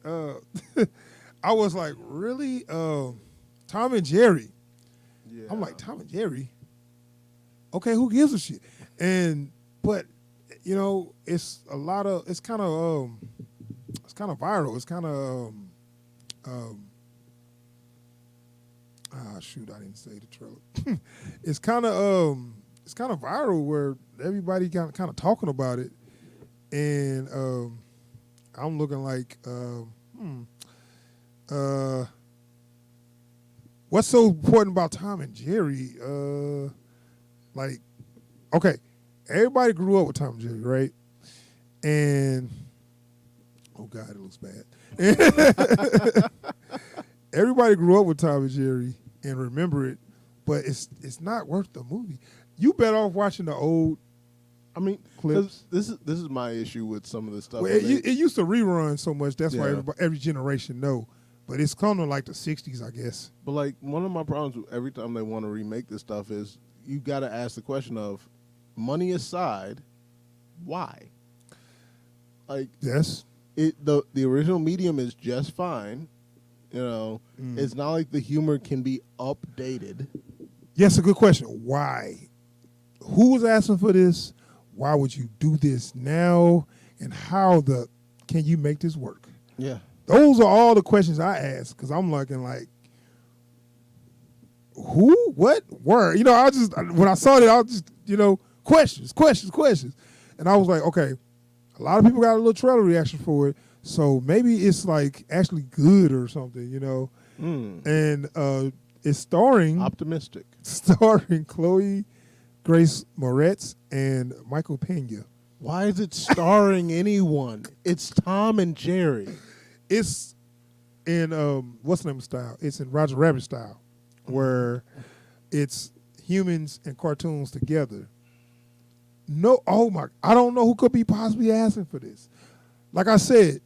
I was like, really? Tom and Jerry. Yeah. I'm like, Tom and Jerry? Okay, who gives a shit? But it's a lot of, it's kind of viral. It's kind of, shoot, I didn't say the trailer. It's kind of viral where everybody kind of talking about it, and I'm looking like, what's so important about Tom and Jerry? Like, okay, everybody grew up with Tom and Jerry, right? And oh God, it looks bad. Everybody grew up with Tom and Jerry and remember it, but it's not worth the movie. You better off watching the old. I mean, clips. This is my issue with some of this stuff. Well, it used to rerun so much. That's why Yeah. every generation know. But it's kind of like the '60s, I guess. But like one of my problems with every time they want to remake this stuff is you got to ask the question of, money aside, why? Like Yes. the original medium is just fine. It's not like the humor can be updated. Yes, a good question. Why? Who was asking for this? Why would you do this now? And can you make this work? Yeah. Those are all the questions I ask because I'm looking like, who, what, where? When I saw it, I was just, questions. And I was like, okay, a lot of people got a little trailer reaction for it. So maybe it's like actually good or something, And it's starring Optimistic. Chloe Grace Moretz and Michael Pena. Why is it starring anyone? It's Tom and Jerry. It's in what's the name style? It's in Roger Rabbit style, where it's humans and cartoons together. No, I don't know who could be possibly asking for this. Like I said,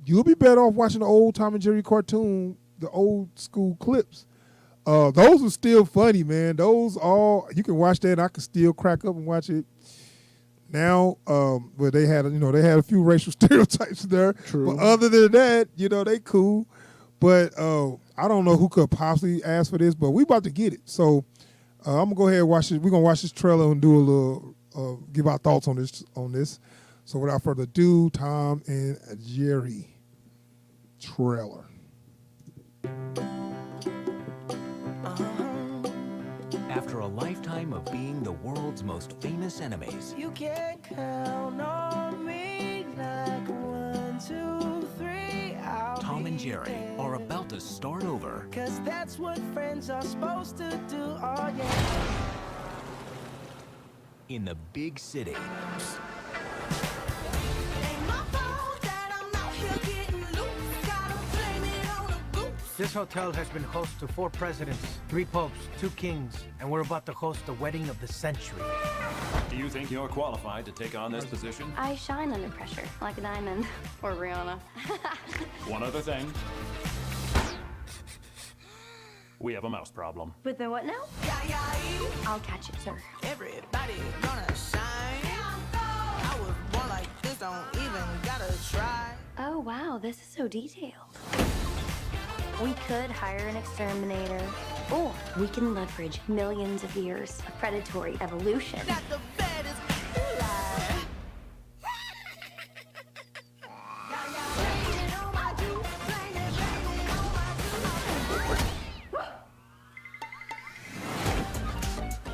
you'll be better off watching the old Tom and Jerry cartoon, the old school clips. Those are still funny, man. You can watch that. I can still crack up and watch it. Now, where they had a few racial stereotypes there. True. But other than that, they cool. But I don't know who could possibly ask for this, but we about to get it. So I'm gonna go ahead and watch it. We're gonna watch this trailer and do a little give our thoughts on this. So without further ado, Tom and Jerry trailer. After a lifetime of being the world's most famous enemies, You can count on me like 1, 2, 3. Tom and Jerry are about to start over. Cause that's what friends are supposed to do. Oh yeah. In the big city. This hotel has been host to 4 presidents, 3 popes, 2 kings, and we're about to host the wedding of the century. Do you think you're qualified to take on this position? I shine under pressure, like a diamond. Or Rihanna. One other thing. We have a mouse problem. With the what now? I'll catch it, sir. Everybody gonna shine. I was born like this, don't even gotta try. Oh, wow, this is so detailed. We could hire an exterminator, or we can leverage millions of years of predatory evolution. Not the baddest lie.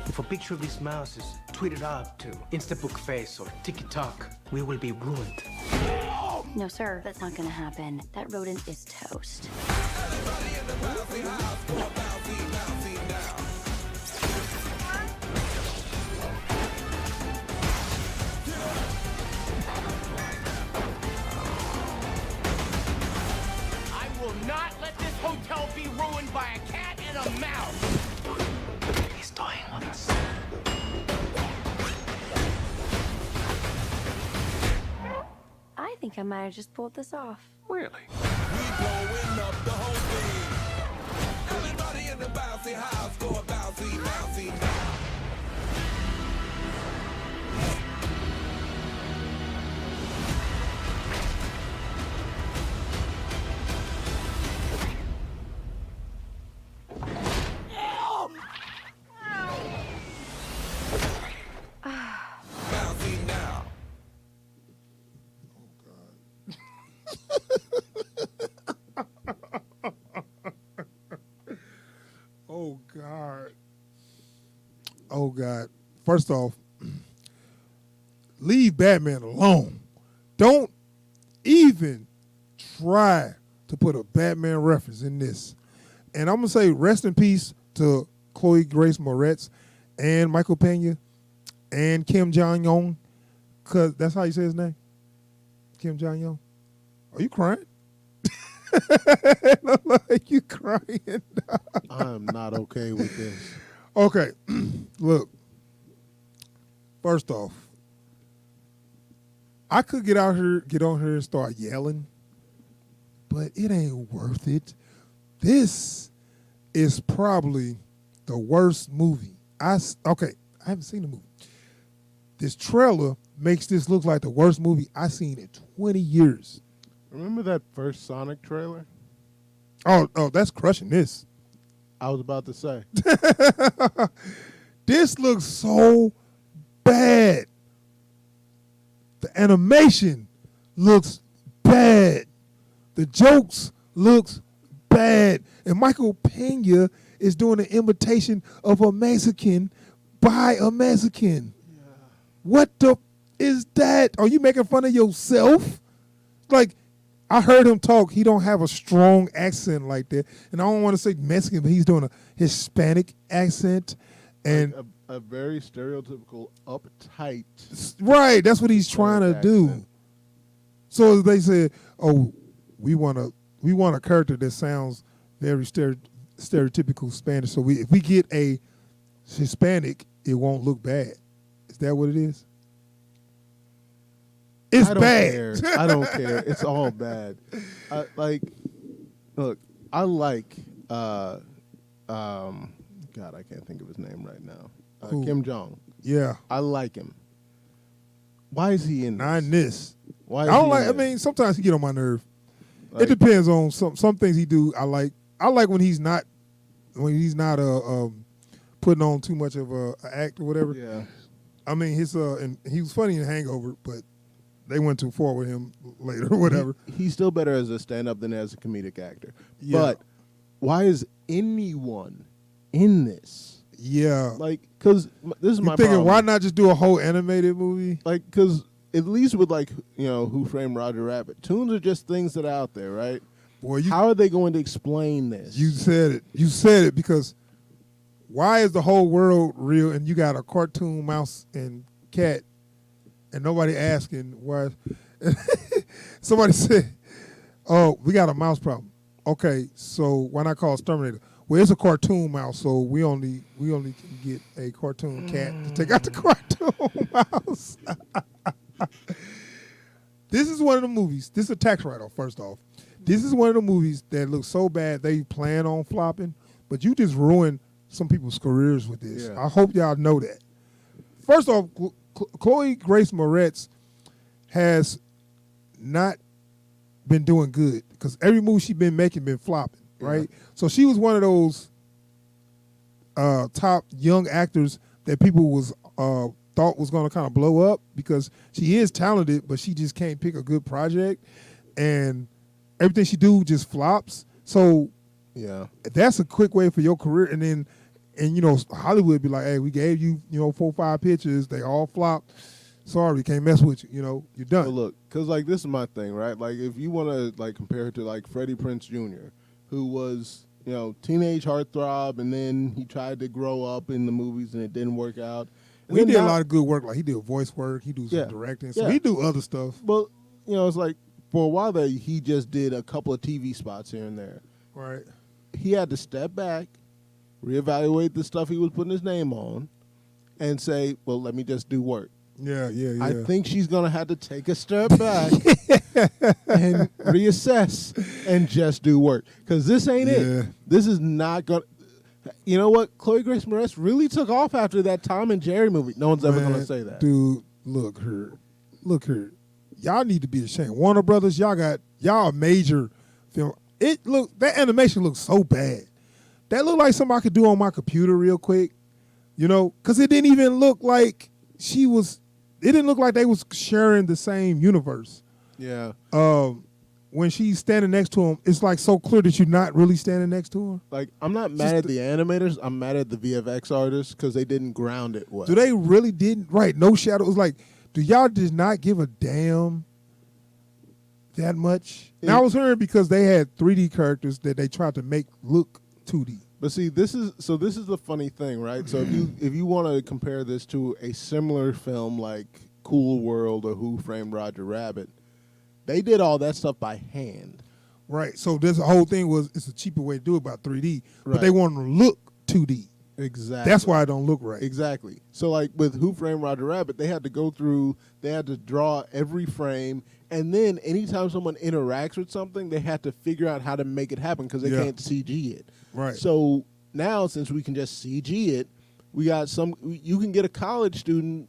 If a picture of this mouse is tweeted out to Instabook Face or TikTok, we will be ruined. No, sir, that's not gonna happen. That rodent is toast. I will not let this hotel be ruined by a cat and a mouse. He's toying with us. I think I might have just pulled this off. Really? We blowing up the whole thing. Everybody in the bouncy house go bouncy, bouncy now. God. First off, leave Batman alone. Don't even try to put a Batman reference in this. And I'm going to say rest in peace to Chloe Grace Moretz and Michael Pena and Kim Jong-un, because that's how you say his name? Kim Jong-un? Are you crying? It look like you crying. I'm not okay with this. Okay, look. First off, I could get on here and start yelling, but it ain't worth it. This is probably the worst movie. I haven't seen the movie. This trailer makes this look like the worst movie I've seen in 20 years. Remember that first Sonic trailer? Oh, that's crushing this. I was about to say. This looks so bad. The animation looks bad. The jokes looks bad. And Michael Pena is doing an imitation of a Mexican by a Mexican. Yeah. What the is that? Are you making fun of yourself? Like, I heard him talk. He don't have a strong accent like that. And I don't want to say Mexican, but he's doing a Hispanic accent. And like a very stereotypical uptight. Right, that's what he's trying to do. So they said, "Oh, we want a character that sounds very stereotypical Spanish. So if we get a Hispanic, it won't look bad." Is that what it is? It's bad. Care. I don't care. It's all bad. Look, I like. God, I can't think of his name right now. Kim Jong. Yeah, I like him. Why is he in this? Not in this. Why? I don't like. I mean, sometimes he get on my nerve. Like, it depends on some things he do. I like when he's not putting on too much of a act or whatever. Yeah. I mean, and he was funny in Hangover, but they went too far with him later or whatever. He's still better as a stand-up than as a comedic actor. Yeah. But why is anyone in this? Yeah. Like, because this is my thinking, problem. why not just do a whole animated movie? Like, because at least with, like, Who Framed Roger Rabbit, tunes are just things that are out there, right? Boy, how are they going to explain this? You said it. You said it because why is the whole world real and you got a cartoon mouse and cat and nobody asking why? Somebody said, "Oh, we got a mouse problem." Okay, so why not call Exterminator? Well, it's a cartoon mouse, so we only can get a cartoon cat to take out the cartoon mouse. This is one of the movies. This is a tax write-off, first off. This is one of the movies that looks so bad they plan on flopping, but you just ruined some people's careers with this. Yeah. I hope y'all know that. First off, Chloe Grace Moretz has not been doing good because every movie she's been making been flopping, right? Yeah. So she was one of those top young actors that people was thought was going to kind of blow up because she is talented, but she just can't pick a good project, and everything she do just flops. So yeah, that's a quick way for your career. And Hollywood be like, hey, we gave you 4 or 5 pictures, they all flopped. Sorry, can't mess with you. You're done. Well, look, because like this is my thing, right? Like if you want to like compare it to like Freddie Prinze Jr., who was teenage heartthrob, and then he tried to grow up in the movies and it didn't work out. And he did a lot of good work. Like he did voice work, he do some directing, so he do other stuff. Well, it's like for a while there, he just did a couple of TV spots here and there. Right. He had to step back, reevaluate the stuff he was putting his name on, and say, well, let me just do work. Yeah. I think she's going to have to take a step back and reassess and just do work. Because this ain't it. This is not going to. You know what? Chloe Grace Moretz really took off after that Tom and Jerry movie. No one's ever going to say that. Dude, look here. Y'all need to be ashamed. Warner Brothers, y'all a major film. That animation looks so bad. That looked like something I could do on my computer real quick. Because it didn't even look like it didn't look like they was sharing the same universe. Yeah. when she's standing next to him, it's like so clear that you're not really standing next to her. Like, I'm not mad at the animators. I'm mad at the VFX artists because they didn't ground it well. Do they really didn't? Right, no shadow. It was like, do y'all just not give a damn that much? Now I was hearing because they had 3D characters that they tried to make look 2D. But see, this is the funny thing, right? So if you want to compare this to a similar film like Cool World or Who Framed Roger Rabbit, they did all that stuff by hand. Right. So this whole thing was it's a cheaper way to do it by 3D, but Right. they want to look 2D. Exactly. That's why it don't look right. Exactly. So like with Who Framed Roger Rabbit, they had to draw every frame, and then anytime someone interacts with something, they had to figure out how to make it happen because they can't CG it. Right. So now since we can just CG it, you can get a college student,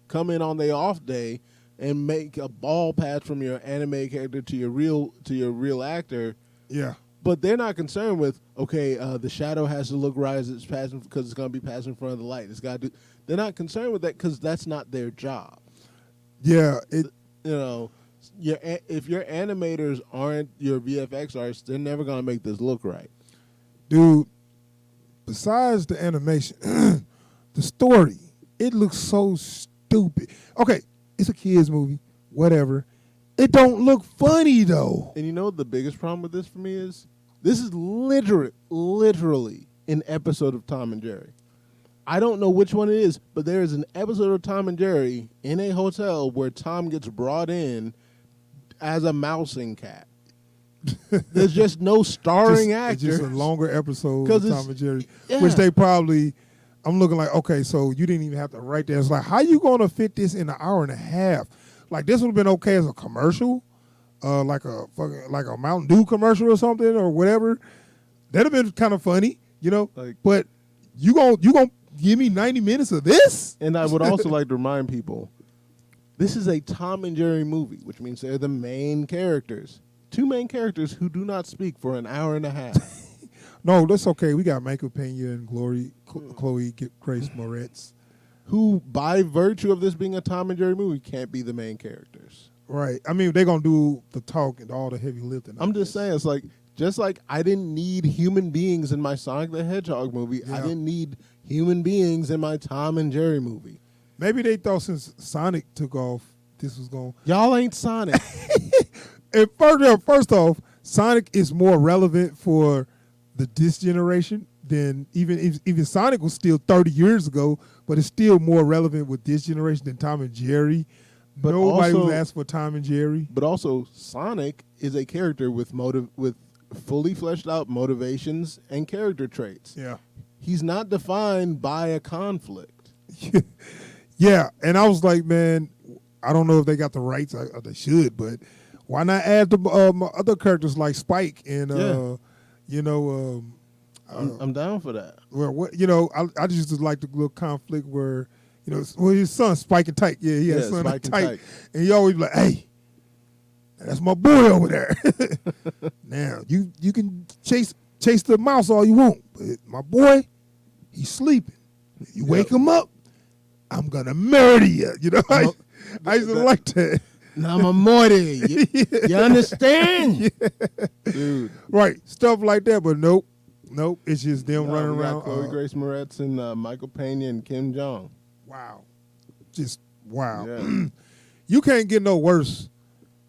come in on their off day and make a ball pass from your anime character to your real actor. Yeah. But they're not concerned with, the shadow has to look right as it's passing because it's going to be passing in front of the light. They're not concerned with that because that's not their job. Yeah. If your animators aren't your VFX artists, they're never going to make this look right. Dude, besides the animation, the story, it looks so stupid. Okay, it's a kid's movie, whatever. It don't look funny, though. And you know what the biggest problem with this for me is? This is literally an episode of Tom and Jerry. I don't know which one it is, but there is an episode of Tom and Jerry in a hotel where Tom gets brought in as a mousing cat. There's just no starring actor. It's just a longer episode of Tom and Jerry, yeah. which they probably, I'm looking like, okay, so you didn't even have to write that. It's like, how you going to fit this in an hour and a half? Like, this would have been okay as a commercial, like a Mountain Dew commercial or something or whatever. That'd have been kind of funny, but you gonna give me 90 minutes of this? And I would also like to remind people, this is a Tom and Jerry movie, which means they're the main characters. Two main characters who do not speak for an hour and a half. No, that's okay. We got Michael Pena and Chloe Grace Moretz, who, by virtue of this being a Tom and Jerry movie, can't be the main characters. Right. I mean, they're going to do the talk and all the heavy lifting. I'm just saying, it's like, just like I didn't need human beings in my Sonic the Hedgehog movie, I didn't need human beings in my Tom and Jerry movie. Maybe they thought since Sonic took off, this was going... Y'all ain't Sonic. And first off, Sonic is more relevant for this generation than even Sonic was still 30 years ago, but it's still more relevant with this generation than Tom and Jerry. But nobody was asked for Tom and Jerry. But also, Sonic is a character with fully fleshed out motivations and character traits. Yeah. He's not defined by a conflict. Yeah, and I was like, man, I don't know if they got the rights. They should, but why not add the other characters like Spike and I'm down for that. Well, I just like the little conflict where his son Spike and Tyke. Yeah, he had a son Spike and Tyke, Tyke. and he always be like, hey, that's my boy over there. Now you can chase the mouse all you want, but my boy, he's sleeping. If you wake him up, I'm gonna murder you. I used to like that. Now I'm a Morty. You understand? Yeah. Dude. Right. Stuff like that, but nope. It's just them running we got around. Chloe Grace Moretz and Michael Pena and Kim Jong. Wow. Just wow. Yeah. You can't get no worse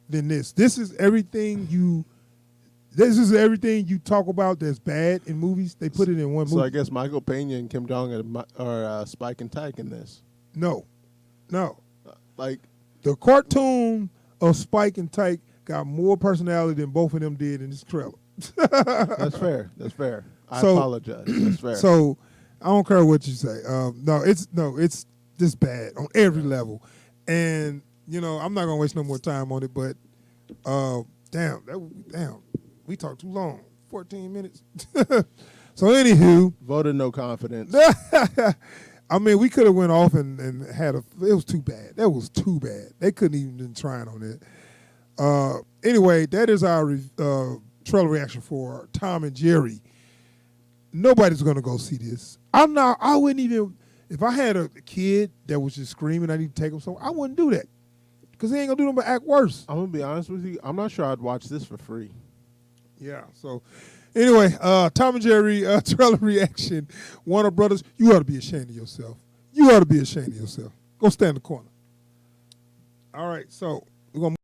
than this. This is everything you talk about that's bad in movies. They put it in one movie. So I guess Michael Pena and Kim Jong are Spike and Tyke in this. No. Like the cartoon of Spike and Tyke got more personality than both of them did in this trailer. That's fair. I apologize. That's fair. So I don't care what you say. It's this bad on every level, and I'm not gonna waste no more time on it. But damn, we talked too long. 14 minutes. So anywho, voted no confidence. I mean, we could have went off and had it was too bad. That was too bad. They couldn't even been trying on it. Anyway, that is our trailer reaction for Tom and Jerry. Nobody's gonna go see this. I wouldn't even, if I had a kid that was just screaming, I need to take him somewhere, I wouldn't do that. because he ain't gonna do nothing but act worse. I'm gonna be honest with you. I'm not sure I'd watch this for free. Yeah. So, anyway, Tom and Jerry trailer reaction. Warner Brothers, you ought to be ashamed of yourself. You ought to be ashamed of yourself. Go stand in the corner. All right. So we're gonna.